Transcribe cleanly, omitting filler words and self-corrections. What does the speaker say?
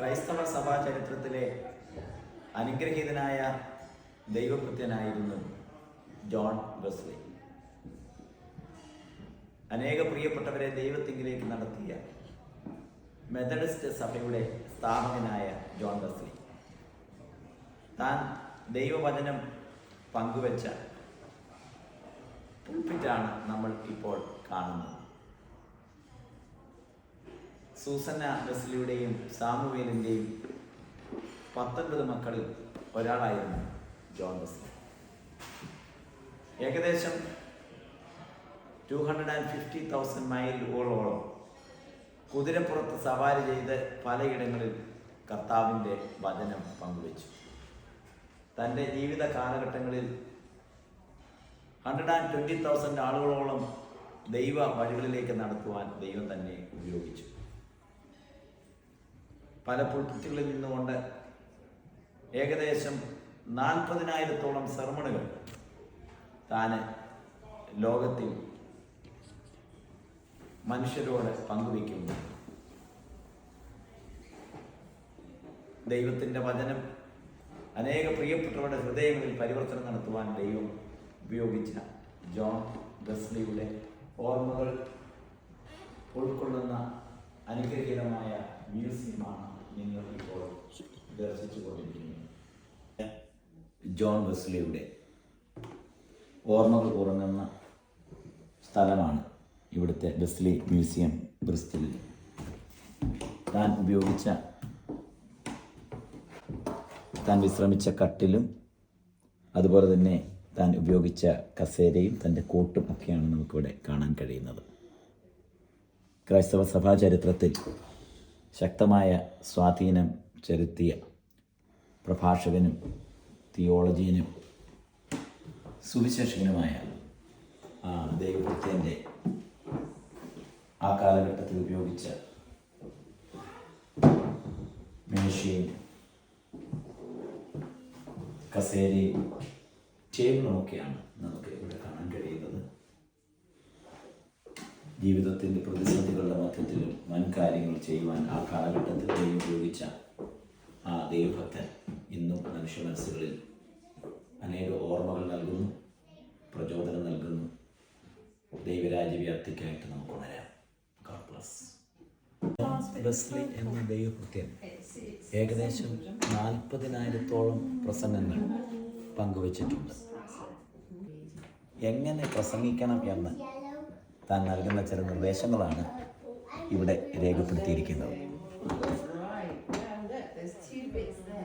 ക്രൈസ്തവ സഭാ ചരിത്രത്തിലെ അനുഗ്രഹീതനായ ദൈവഭൃത്യനായിരുന്നു ജോൺ വെസ്ലി. അനേക പ്രിയപ്പെട്ടവരെ ദൈവത്തിങ്കിലേക്ക് നടത്തിയ മെത്തഡിസ്റ്റ് സഭയുടെ സ്ഥാപകനായ ജോൺ വെസ്ലി താൻ ദൈവവചനം പങ്കുവച്ച പുൾപിറ്റാണ് നമ്മൾ ഇപ്പോൾ കാണുന്നത്. സൂസന്ന വെസ്ലിയുടെയും സാമുവേലിൻ്റെയും 19 മക്കളിൽ ഒരാളായിരുന്നു ജോൺ വെസ്ലി. ഏകദേശം 250,000 മൈലുകളോളം കുതിരപ്പുറത്ത് സവാരി ചെയ്ത് പലയിടങ്ങളിൽ കർത്താവിൻ്റെ വചനം പങ്കുവച്ചു. തൻ്റെ ജീവിത കാലഘട്ടങ്ങളിൽ 120,000 ആളുകളോളം ദൈവ വഴികളിലേക്ക് നടത്തുവാൻ ദൈവം തന്നെ ഉപയോഗിച്ചു. പല പുൾപിറ്റുകളിൽ നിന്നുകൊണ്ട് ഏകദേശം 40,000-ഓളം സെർമണുകൾ താൻ ലോകത്തിൽ മനുഷ്യരോട് പങ്കുവയ്ക്കുന്നു. ദൈവത്തിൻ്റെ വചനം അനേക പ്രിയപ്പെട്ടവരുടെ ഹൃദയങ്ങളിൽ പരിവർത്തനം നടത്തുവാൻ ദൈവം ഉപയോഗിച്ച ജോൺ വെസ്ലിയുടെ ഓർമ്മകൾ ഉൾക്കൊള്ളുന്ന അനുഗ്രഹീതമായ മ്യൂസിയമാണ് നിങ്ങൾ ഇപ്പോൾ ദർശിച്ചു കൊണ്ടിരിക്കുന്നത്. ജോൺ വെസ്ലിയുടെ ഓർമ്മകൾ ഉറങ്ങുന്ന സ്ഥലമാണ് ഇവിടുത്തെ വെസ്ലി മ്യൂസിയം ബ്രിസ്റ്റലിൽ. താൻ വിശ്രമിച്ച കട്ടിലും അതുപോലെ തന്നെ താൻ ഉപയോഗിച്ച കസേരയും തൻ്റെ കോട്ടും ഒക്കെയാണ് നമുക്കിവിടെ കാണാൻ കഴിയുന്നത്. ക്രൈസ്തവ സഭാ ചരിത്രത്തിൽ ശക്തമായ സ്വാധീനം ചെലുത്തിയ പ്രഭാഷകനും തിയോളജിയനും സുവിശേഷകനുമായ ദൈവഭക്തൻ്റെ ആ കാലഘട്ടത്തിൽ ഉപയോഗിച്ച മേശയും കസേരയും ടേബിളുമൊക്കെയാണ് നമുക്ക് ഇവിടെ കാണാൻ കഴിയുന്നത്. ജീവിതത്തിൻ്റെ പ്രതിസന്ധികളുടെ മധ്യത്തിലും വൻ കാര്യങ്ങൾ ചെയ്യുവാൻ ആ കാലഘട്ടത്തിൽ ദൈവം ഉപയോഗിച്ച ആ ദൈവഭക്തൻ ഇന്നും മനുഷ്യ മനസ്സുകളിൽ അനേക ഓർമ്മകൾ നൽകുന്നു, പ്രചോദനം നൽകുന്നു. ദൈവരാജ്യവ്യാപ്തിക്കായിട്ട് നമുക്ക് ഉണരാം. God bless. വെസ്ലി എന്ന ദൈവഭക്തൻ ഏകദേശം 40,000-ഓളം പ്രസംഗങ്ങൾ പങ്കുവച്ചിട്ടുണ്ട്. എങ്ങനെ പ്രസംഗിക്കണം എന്ന് താൻ നൽകുന്ന ചില നിർദ്ദേശങ്ങളാണ് ഇവിടെ രേഖപ്പെടുത്തിയിരിക്കുന്നത്.